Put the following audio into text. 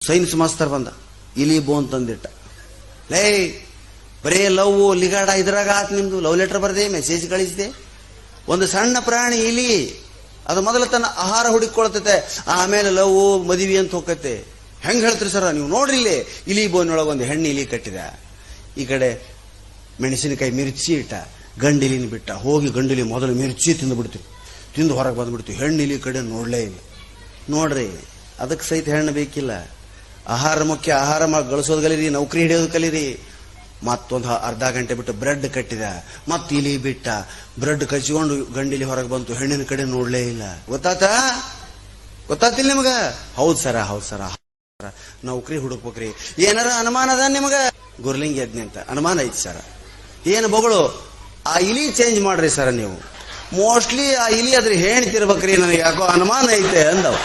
Science master ಬಂದ, ಇಲಿ ಬೋನ್ ತಂದಿಟ್ಟ. ಲೇ ಬರೇ ಲವ್ ಲಿಗಾಡ ಇದ್ರಾಗ ಆತ್ ನಿಮ್ದು. ಲವ್ ಲೆಟರ್ ಬರ್ದೆ, ಮೆಸೇಜ್ ಕಳಿಸಿದೆ. ಒಂದು ಸಣ್ಣ ಪ್ರಾಣಿ ಇಲಿ, ಅದು ಮೊದಲು ತನ್ನ ಆಹಾರ ಹುಡುಕೊಳ್ತತೆ, ಆಮೇಲೆ ಲವ್ ಮದುವೆ ಅಂತ ಹೋಗತ್ತೆ. ಹೆಂಗ್ ಹೇಳ್ತೀರಿ ಸರ ನೀವು? ನೋಡ್ರಿ ಇಲ್ಲಿ ಇಲಿ ಬೋನೊಳಗೆ ಒಂದು ಹೆಣ್ಣು ಇಲಿ ಕಟ್ಟಿದ. ಈ ಕಡೆ ಮೆಣಸಿನಕಾಯಿ ಮಿರ್ಚಿ ಇಟ್ಟ, ಗಂಡಿಲಿನ ಬಿಟ್ಟ. ಹೋಗಿ ಗಂಡಿಲಿ ಮೊದಲು ಮಿರ್ಚಿ ತಿಂದು ಬಿಡ್ತೀವಿ, ತಿಂದು ಹೊರಗೆ ಬಂದ್ಬಿಡ್ತೀವಿ. ಹೆಣ್ಣಿಲಿ ಕಡೆ ನೋಡ್ಲೇ ಇಲ್ಲ. ನೋಡ್ರಿ, ಅದಕ್ಕೆ ಸಹಿತ ಹೆಣ್ಣು ಬೇಕಿಲ್ಲ. ಆಹಾರ ಮುಖ್ಯ. ಆಹಾರ ಗಳಿಸೋದು ಕಲೀರಿ, ನೌಕರಿ ಹಿಡಿಯೋದು ಕಲೀರಿ. ಮತ್ತೊಂದು ಅರ್ಧ ಗಂಟೆ ಬಿಟ್ಟು ಬ್ರೆಡ್ ಕಟ್ಟಿದ, ಮತ್ ಇಲಿ ಬಿಟ್ಟ. ಬ್ರೆಡ್ ಕಚ್ಕೊಂಡು ಗಂಡಿಲಿ ಹೊರಗೆ ಬಂತು, ಹೆಣ್ಣಿನ ಕಡೆ ನೋಡ್ಲೇ ಇಲ್ಲ. ಗೊತ್ತಾತಿಲ್ಲ ನಿಮಗ? ಹೌದ್ ಸರ, ಹೌದ್ ಸರ, ನೌಕರಿ ಹುಡುಕ್ಬೇಕ್ರಿ. ಏನಾರ ಅನುಮಾನ ಅದ ನಿಮಗ? ಗುರ್ಲಿಂಗ್ ಯಜ್ಞ ಅಂತ ಅನುಮಾನ ಐತಿ ಸರ. ಏನು ಬಗಳು? ಆ ಇಲಿ ಚೇಂಜ್ ಮಾಡ್ರಿ ಸರ ನೀವು. ಮೋಸ್ಟ್ಲಿ ಆ ಇಲಿ ಅದ್ರ ಹೇಳ್ತಿರ್ಬೇಕ್ರಿ, ನನಗೆ ಯಾಕೋ ಅನುಮಾನ ಐತೆ ಅಂದವ.